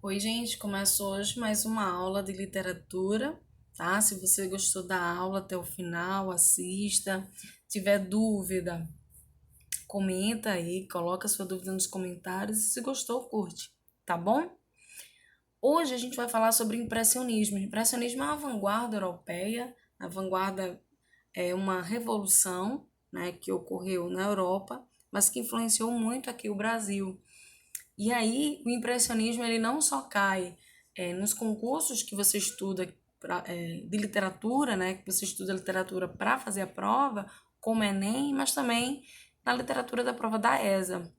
Oi, gente, começa hoje mais uma aula de literatura, tá? Se você gostou da aula até o final, assista. Tiver dúvida, comenta aí, coloca sua dúvida nos comentários e se gostou, curte, tá bom? Hoje a gente vai falar sobre impressionismo. Impressionismo é uma vanguarda europeia, a vanguarda é uma revolução, né, que ocorreu na Europa, mas que influenciou muito aqui o Brasil. E aí, o impressionismo ele não só cai nos concursos que você estuda de literatura, né, que você estuda literatura para fazer a prova, como Enem, mas também na literatura da prova da ESA.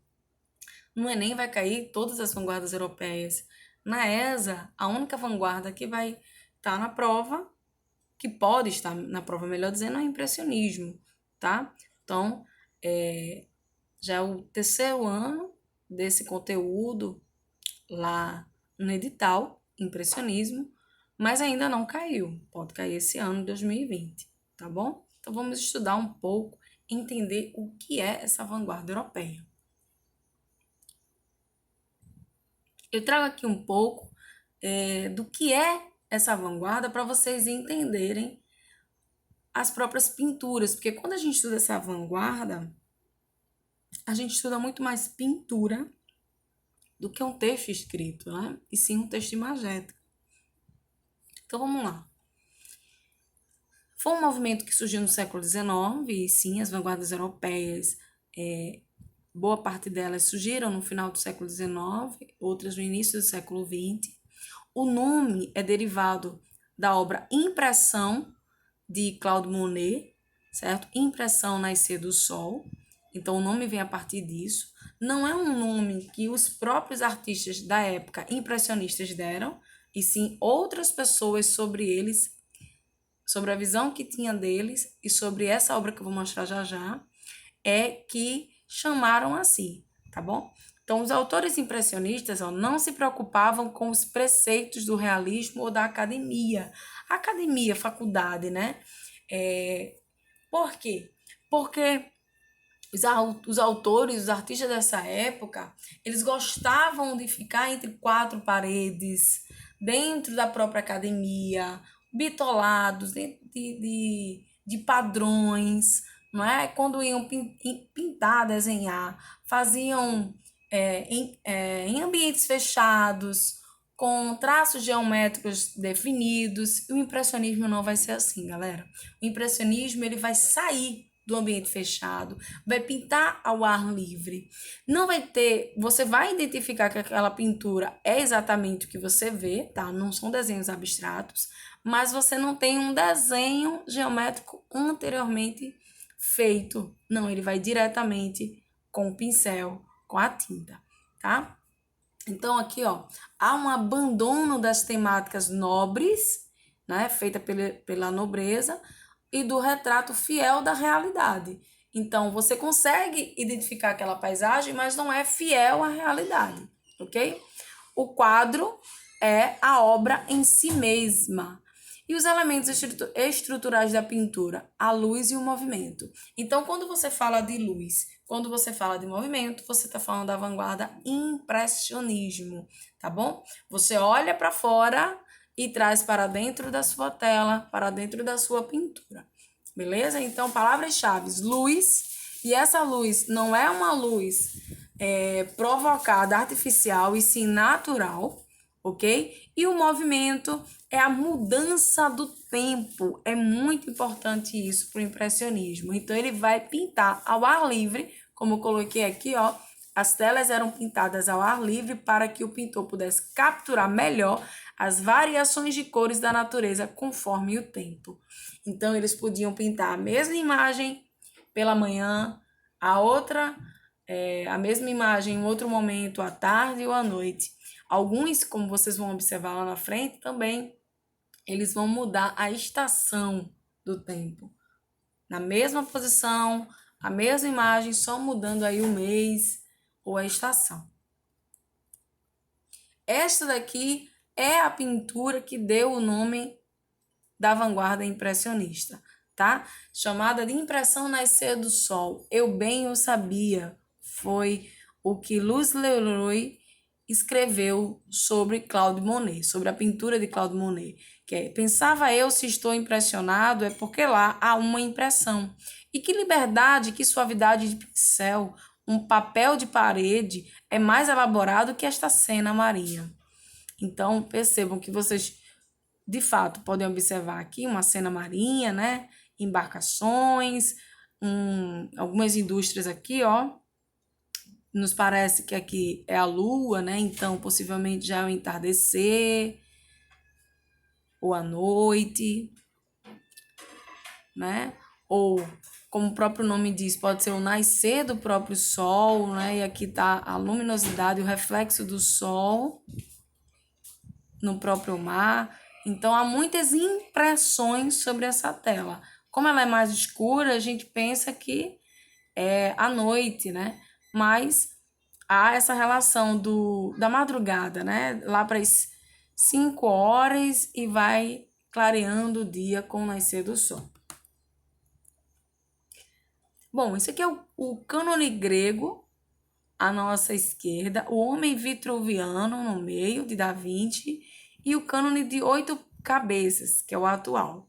No Enem vai cair todas as vanguardas europeias. Na ESA, a única vanguarda que vai estar na prova, que pode estar na prova, melhor dizendo, é o impressionismo, tá? Então, já é o terceiro ano desse conteúdo lá no edital, impressionismo, mas ainda não caiu. Pode cair esse ano, 2020, tá bom? Então vamos estudar um pouco, entender o que é essa vanguarda europeia. Eu trago aqui um pouco do que é essa vanguarda para vocês entenderem as próprias pinturas, porque quando a gente estuda essa vanguarda, a gente estuda muito mais pintura do que um texto escrito, né? E sim um texto imagético. Então vamos lá. Foi um movimento que surgiu no século XIX, e sim, as vanguardas europeias, boa parte delas surgiram no final do século XIX, outras no início do século XX. O nome é derivado da obra Impressão, de Claude Monet, certo? Impressão Nascer do Sol. Então, o nome vem a partir disso. Não é um nome que os próprios artistas da época impressionistas deram, e sim outras pessoas sobre eles, sobre a visão que tinha deles e sobre essa obra que eu vou mostrar já já, é que chamaram assim, tá bom? Então, os autores impressionistas não se preocupavam com os preceitos do realismo ou da academia. Academia, faculdade, né? Por quê? Porque os autores, os artistas dessa época, eles gostavam de ficar entre quatro paredes, dentro da própria academia, bitolados, dentro de padrões, não é? Quando iam pintar, desenhar, faziam em ambientes fechados, com traços geométricos definidos. O impressionismo não vai ser assim, galera. O impressionismo ele vai sair do ambiente fechado, vai pintar ao ar livre. Não vai ter, você vai identificar que aquela pintura é exatamente o que você vê, tá? Não são desenhos abstratos, mas você não tem um desenho geométrico anteriormente feito. Não, ele vai diretamente com o pincel, com a tinta, tá? Então aqui, ó, há um abandono das temáticas nobres, né, feita pela nobreza, e do retrato fiel da realidade. Então, você consegue identificar aquela paisagem, mas não é fiel à realidade, ok? O quadro é a obra em si mesma. E os elementos estruturais da pintura, a luz e o movimento. Então, quando você fala de luz, quando você fala de movimento, você está falando da vanguarda impressionismo, tá bom? Você olha para fora e traz para dentro da sua tela, para dentro da sua pintura. Beleza? Então, palavras-chave: luz. E essa luz não é uma luz provocada, artificial, e sim natural, ok? E o movimento é a mudança do tempo. É muito importante isso para o impressionismo. Então, ele vai pintar ao ar livre, como eu coloquei aqui, ó. As telas eram pintadas ao ar livre para que o pintor pudesse capturar melhor as variações de cores da natureza conforme o tempo. Então, eles podiam pintar a mesma imagem pela manhã, a outra, a mesma imagem em outro momento, à tarde ou à noite. Alguns, como vocês vão observar lá na frente, também eles vão mudar a estação do tempo. Na mesma posição, a mesma imagem, só mudando aí o mês ou a estação. Esta daqui é a pintura que deu o nome da vanguarda impressionista, tá? Chamada de Impressão Nascer do Sol. Eu bem o sabia. Foi o que Louis Leroy escreveu sobre Claude Monet, sobre a pintura de Claude Monet, que é: pensava eu, se estou impressionado, é porque lá há uma impressão. E que liberdade, que suavidade de pincel, um papel de parede é mais elaborado que esta cena marinha. Então, percebam que vocês, de fato, podem observar aqui uma cena marinha, né? Embarcações, algumas indústrias aqui, ó. Nos parece que aqui é a lua, né? Então, possivelmente já é o entardecer ou a noite, né? Ou, como o próprio nome diz, pode ser o nascer do próprio sol, né? E aqui está a luminosidade, o reflexo do sol no próprio mar. Então, há muitas impressões sobre essa tela. Como ela é mais escura, a gente pensa que é a noite, né? Mas há essa relação da madrugada, né? Lá para as 5 horas e vai clareando o dia com o nascer do sol. Bom, isso aqui é o cânone grego, à nossa esquerda, o homem vitruviano no meio, de Da Vinci, e o cânone de 8 cabeças, que é o atual.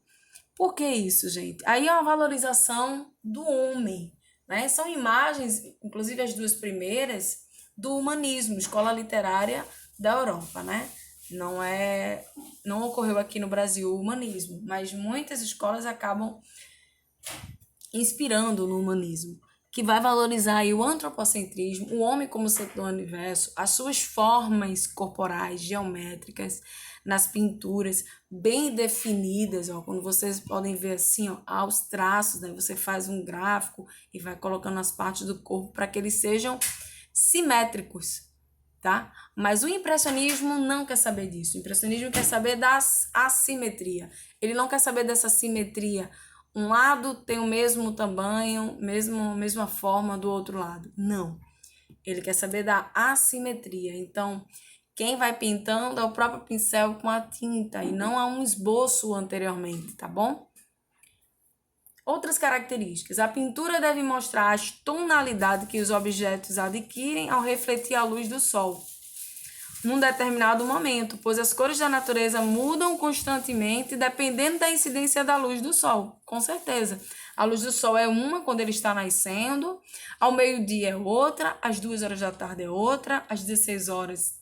Por que isso, gente? Aí é uma valorização do homem, né? São imagens, inclusive as duas primeiras, do humanismo, escola literária da Europa, né? Não ocorreu aqui no Brasil o humanismo, mas muitas escolas acabam inspirando no humanismo, que vai valorizar aí o antropocentrismo, o homem como centro do universo, as suas formas corporais, geométricas, nas pinturas, bem definidas, ó, quando vocês podem ver assim, ó, aos traços, né? Você faz um gráfico e vai colocando as partes do corpo para que eles sejam simétricos, tá? Mas o impressionismo não quer saber disso. O impressionismo quer saber da assimetria. Ele não quer saber dessa simetria. Um lado tem o mesmo tamanho, mesma forma do outro lado. Não. Ele quer saber da assimetria. Então, quem vai pintando é o próprio pincel com a tinta e não há um esboço anteriormente, tá bom? Outras características. A pintura deve mostrar as tonalidades que os objetos adquirem ao refletir a luz do sol num determinado momento, pois as cores da natureza mudam constantemente dependendo da incidência da luz do sol, com certeza. A luz do sol é uma quando ele está nascendo, ao meio-dia é outra, às 2 horas da tarde é outra, às 16 horas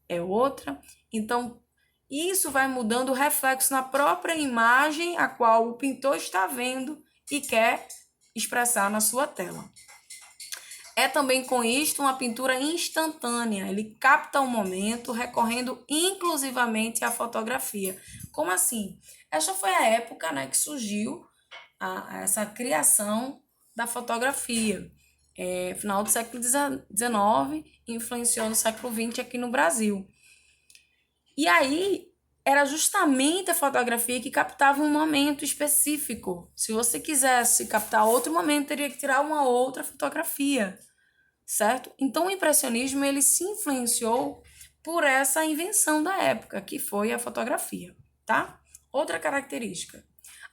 é outra. Então, isso vai mudando o reflexo na própria imagem a qual o pintor está vendo e quer expressar na sua tela. É também com isto uma pintura instantânea, ele capta o momento, recorrendo inclusivamente à fotografia. Como assim? Esta foi a época, né, que surgiu essa criação da fotografia. Final do século XIX, influenciou no século XX aqui no Brasil. E aí, era justamente a fotografia que captava um momento específico. Se você quisesse captar outro momento, teria que tirar uma outra fotografia, certo? Então, o impressionismo ele se influenciou por essa invenção da época, que foi a fotografia, tá? Outra característica.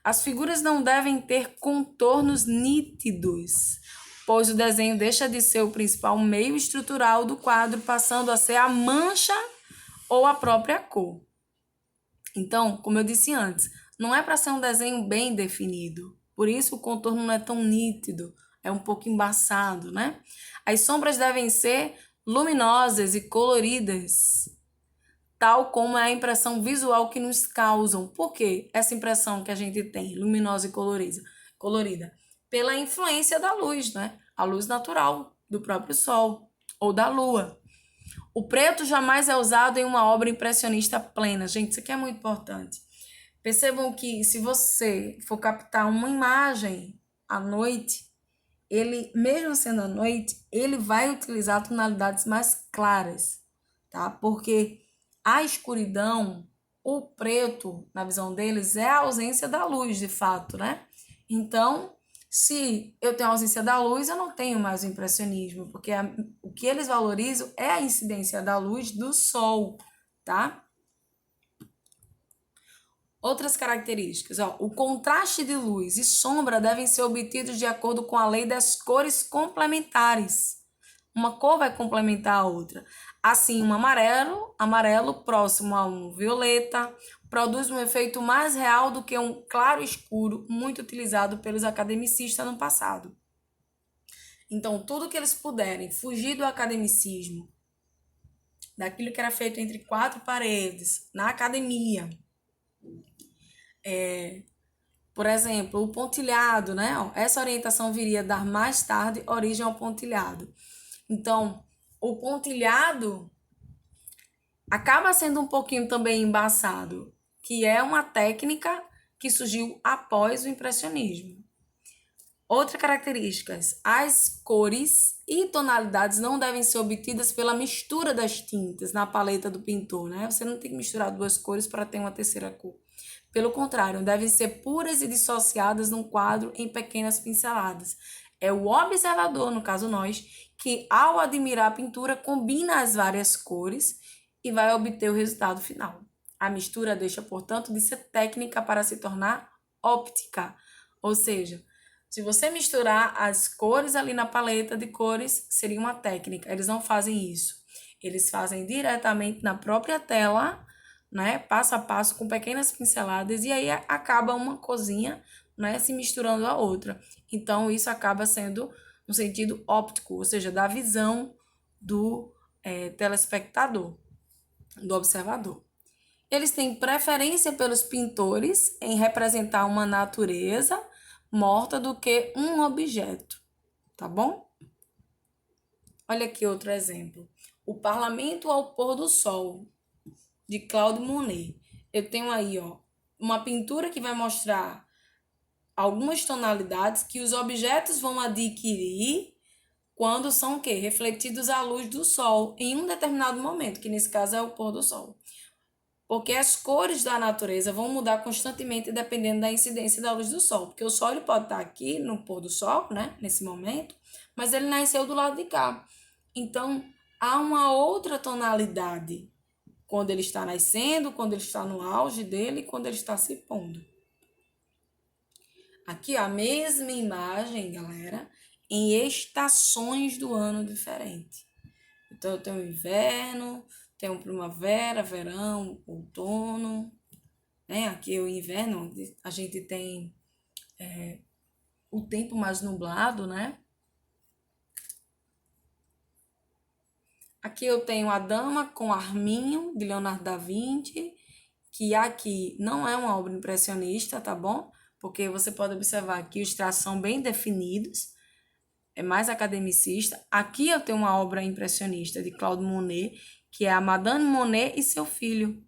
As figuras não devem ter contornos nítidos, pois o desenho deixa de ser o principal meio estrutural do quadro, passando a ser a mancha ou a própria cor. Então, como eu disse antes, não é para ser um desenho bem definido. Por isso o contorno não é tão nítido, é um pouco embaçado, né? As sombras devem ser luminosas e coloridas, tal como é a impressão visual que nos causam. Por quê? Essa impressão que a gente tem, luminosa e colorida? Pela influência da luz, né? A luz natural do próprio sol ou da lua. O preto jamais é usado em uma obra impressionista plena. Gente, isso aqui é muito importante. Percebam que se você for captar uma imagem à noite, ele, mesmo sendo à noite, ele vai utilizar tonalidades mais claras, tá? Porque a escuridão, o preto, na visão deles, é a ausência da luz, de fato, né? Então, se eu tenho a ausência da luz, eu não tenho mais o impressionismo, porque o que eles valorizam é a incidência da luz do sol, tá? Outras características, ó, o contraste de luz e sombra devem ser obtidos de acordo com a lei das cores complementares. Uma cor vai complementar a outra. Assim, um amarelo próximo a um violeta, produz um efeito mais real do que um claro escuro, muito utilizado pelos academicistas no passado. Então, tudo que eles puderem fugir do academicismo, daquilo que era feito entre quatro paredes, na academia, por exemplo, o pontilhado, né? Essa orientação viria a dar mais tarde origem ao pontilhado. Então, o pontilhado acaba sendo um pouquinho também embaçado, que é uma técnica que surgiu após o impressionismo. Outra característica, as cores e tonalidades não devem ser obtidas pela mistura das tintas na paleta do pintor, né? Você não tem que misturar duas cores para ter uma terceira cor. Pelo contrário, devem ser puras e dissociadas num quadro em pequenas pinceladas. É o observador, no caso nós, que ao admirar a pintura combina as várias cores e vai obter o resultado final. A mistura deixa, portanto, de ser técnica para se tornar óptica, ou seja, se você misturar as cores ali na paleta de cores, seria uma técnica. Eles não fazem isso. Eles fazem diretamente na própria tela, né, passo a passo, com pequenas pinceladas, e aí acaba uma cozinha, né, se misturando a outra. Então, isso acaba sendo no sentido óptico, ou seja, da visão do telespectador, do observador. Eles têm preferência pelos pintores em representar uma natureza morta do que um objeto, tá bom? Olha aqui outro exemplo. O Parlamento ao pôr do sol, de Claude Monet. Eu tenho aí, ó, uma pintura que vai mostrar algumas tonalidades que os objetos vão adquirir quando são o quê? Refletidos à luz do sol em um determinado momento, que nesse caso é o pôr do sol. Porque as cores da natureza vão mudar constantemente dependendo da incidência da luz do sol. Porque o sol ele pode estar aqui no pôr do sol, né, nesse momento, mas ele nasceu do lado de cá. Então, há uma outra tonalidade quando ele está nascendo, quando ele está no auge dele e quando ele está se pondo. Aqui a mesma imagem, galera, em estações do ano diferente. Então, eu tenho inverno, tenho primavera, verão, outono, né? Aqui o inverno, a gente tem o tempo mais nublado, né? Aqui eu tenho a Dama com Arminho, de Leonardo da Vinci, que aqui não é uma obra impressionista, tá bom? Porque você pode observar que os traços são bem definidos, é mais academicista. Aqui eu tenho uma obra impressionista de Claude Monet, que é a Madame Monet e seu filho.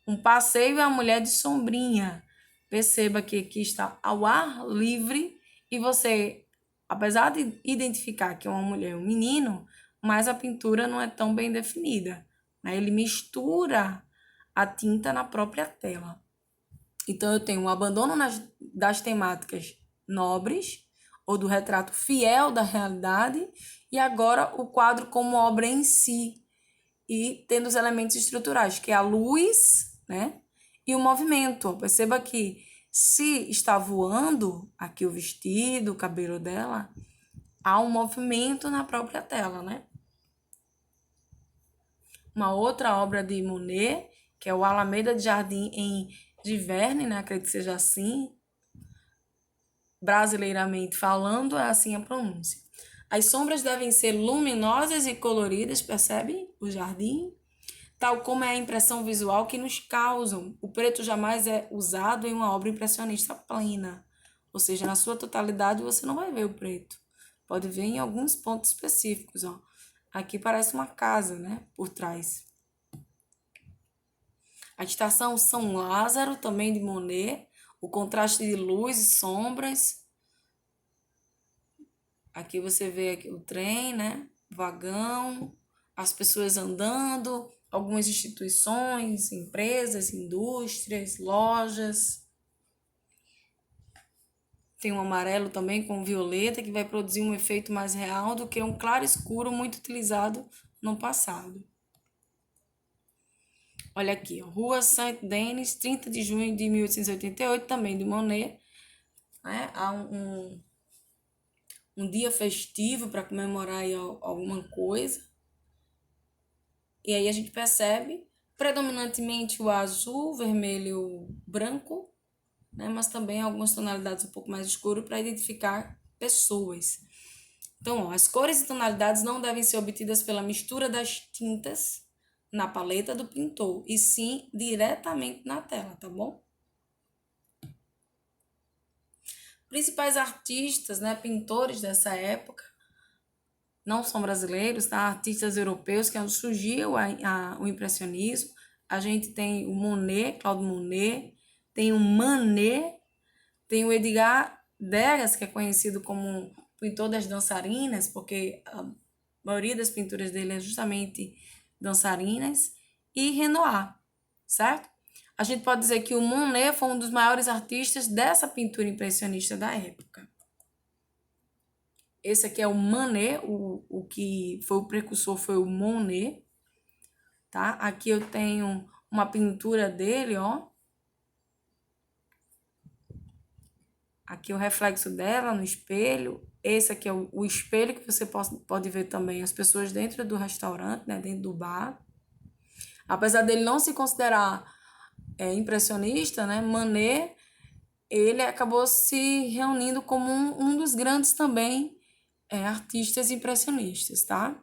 Um passeio e a mulher de sombrinha. Perceba que aqui está ao ar livre e você, apesar de identificar que é uma mulher e um menino, mas a pintura não é tão bem definida, né? Ele mistura a tinta na própria tela. Então, eu tenho um abandono das temáticas nobres, ou do retrato fiel da realidade, e agora o quadro como obra em si, e tendo os elementos estruturais, que é a luz, né? E o movimento. Perceba que se está voando aqui o vestido, o cabelo dela, há um movimento na própria tela, né? Uma outra obra de Monet, que é o Alameda de Jardim em Diverne, né? Acredito que seja assim, brasileiramente falando, é assim a pronúncia. As sombras devem ser luminosas e coloridas, percebe? O jardim, tal como é a impressão visual que nos causam. O preto jamais é usado em uma obra impressionista plena, ou seja, na sua totalidade você não vai ver o preto. Pode ver em alguns pontos específicos, ó. Aqui parece uma casa, né, por trás. A estação São Lázaro, também de Monet, o contraste de luz e sombras. Aqui você vê aqui o trem, né, vagão, as pessoas andando, algumas instituições, empresas, indústrias, lojas. Tem um amarelo também com violeta, que vai produzir um efeito mais real do que um claro escuro muito utilizado no passado. Olha aqui, ó, Rua Saint-Denis, 30 de junho de 1888, também de Monet. Né? Há um dia festivo para comemorar aí alguma coisa. E aí a gente percebe predominantemente o azul, vermelho, branco, né? Mas também algumas tonalidades um pouco mais escuras para identificar pessoas. Então, ó, as cores e tonalidades não devem ser obtidas pela mistura das tintas na paleta do pintor, e sim diretamente na tela, tá bom? Principais artistas, né, pintores dessa época, não são brasileiros, tá? Artistas europeus, que é onde surgiu o impressionismo. A gente tem o Monet, Claude Monet, tem o Manet, tem o Edgar Degas, que é conhecido como pintor das dançarinas, porque a maioria das pinturas dele é justamente dançarinas, e Renoir, certo? A gente pode dizer que o Monet foi um dos maiores artistas dessa pintura impressionista da época. Esse aqui é o Manet, o que foi o precursor foi o Monet, tá? Aqui eu tenho uma pintura dele, ó. Aqui o reflexo dela no espelho. Esse aqui é o espelho que você pode ver também as pessoas dentro do restaurante, né? Dentro do bar. Apesar dele não se considerar impressionista, né? Manet, ele acabou se reunindo como um dos grandes também artistas impressionistas, tá?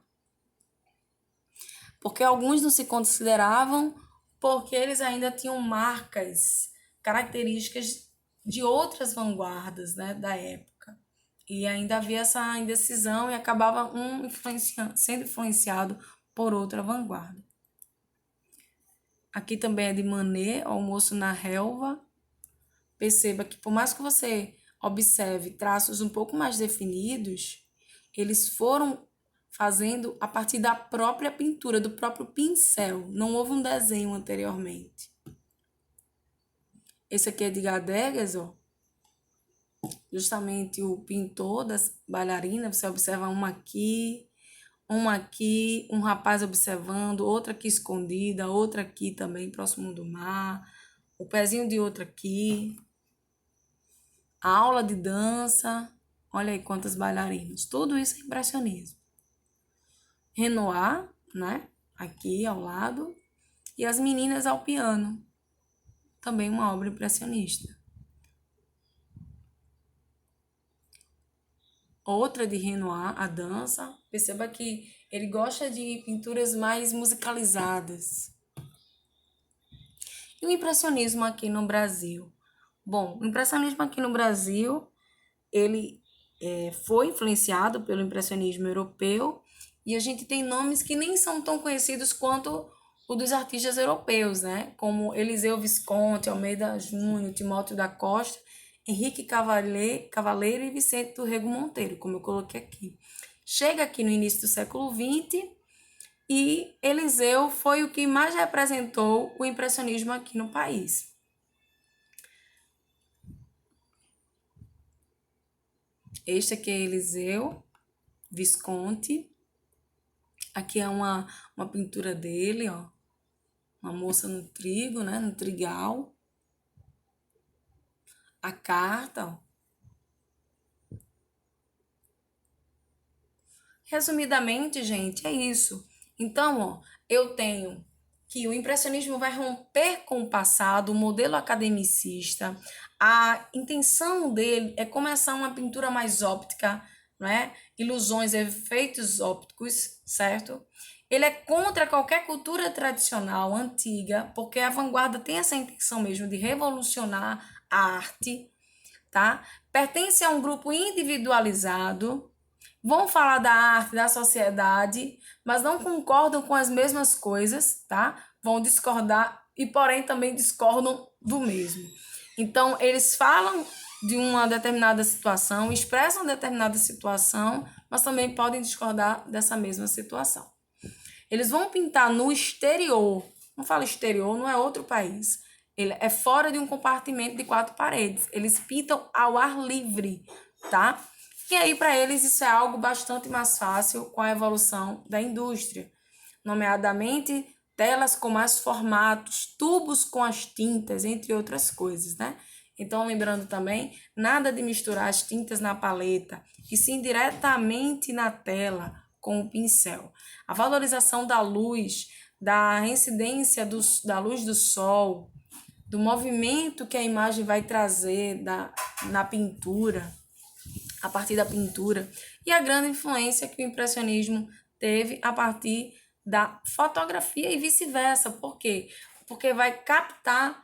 Porque alguns não se consideravam, porque eles ainda tinham marcas, características de outras vanguardas, né, da época. E ainda havia essa indecisão e acabava sendo influenciado por outra vanguarda. Aqui também é de Manet, Almoço na Relva. Perceba que por mais que você observe traços um pouco mais definidos, eles foram fazendo a partir da própria pintura, do próprio pincel. Não houve um desenho anteriormente. Esse aqui é de Degas, ó. Justamente o pintor das bailarinas. Você observa uma aqui, um rapaz observando, outra aqui escondida, outra aqui também próximo do mar, o pezinho de outra aqui. A aula de dança, olha aí quantas bailarinas. Tudo isso é impressionismo. Renoir, né? Aqui ao lado. E as meninas ao piano. Também uma obra impressionista. Outra de Renoir, a dança. Perceba que ele gosta de pinturas mais musicalizadas. E o impressionismo aqui no Brasil? Bom, o impressionismo aqui no Brasil, ele foi influenciado pelo impressionismo europeu, e a gente tem nomes que nem são tão conhecidos quanto o dos artistas europeus, né? Como Eliseu Visconti, Almeida Júnior, Timóteo da Costa, Henrique Cavaleiro e Vicente do Rego Monteiro, como eu coloquei aqui. Chega aqui no início do século XX e Eliseu foi o que mais representou o impressionismo aqui no país. Este aqui é Eliseu Visconti. Aqui é uma pintura dele, ó. Uma moça no trigo, né? No trigal. A carta, ó. Resumidamente, gente, é isso. Então, ó, eu tenho que o impressionismo vai romper com o passado, o modelo academicista. A intenção dele é começar uma pintura mais óptica, não é? Ilusões, efeitos ópticos, certo? Ele é contra qualquer cultura tradicional antiga, porque a vanguarda tem essa intenção mesmo de revolucionar a arte, tá? Pertence a um grupo individualizado, vão falar da arte, da sociedade, mas não concordam com as mesmas coisas, tá? Vão discordar e, porém, também discordam do mesmo. Então, eles falam de uma determinada situação, expressam determinada situação, mas também podem discordar dessa mesma situação. Eles vão pintar no exterior. Não fala exterior, não é outro país. Ele é fora de um compartimento de 4 paredes. Eles pintam ao ar livre, tá? E aí, para eles, isso é algo bastante mais fácil com a evolução da indústria, nomeadamente telas com mais formatos, tubos com as tintas, entre outras coisas, né? Então, lembrando também, nada de misturar as tintas na paleta, e sim diretamente na tela com o pincel. A valorização da luz, da reincidência da luz do sol, do movimento que a imagem vai trazer na pintura, a partir da pintura, e a grande influência que o impressionismo teve a partir da fotografia e vice-versa. Por quê? Porque vai captar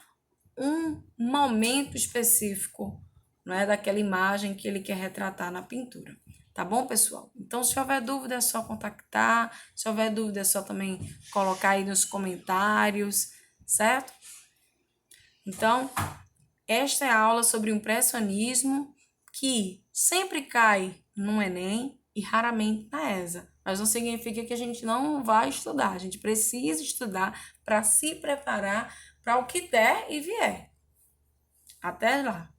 um momento específico, não é, daquela imagem que ele quer retratar na pintura. Tá bom, pessoal? Então, se houver dúvida, é só contactar. Se houver dúvida, é só também colocar aí nos comentários, certo? Então, esta é a aula sobre o impressionismo, que sempre cai no Enem e raramente na ESA. Mas não significa que a gente não vai estudar. A gente precisa estudar para se preparar para o que der e vier. Até lá!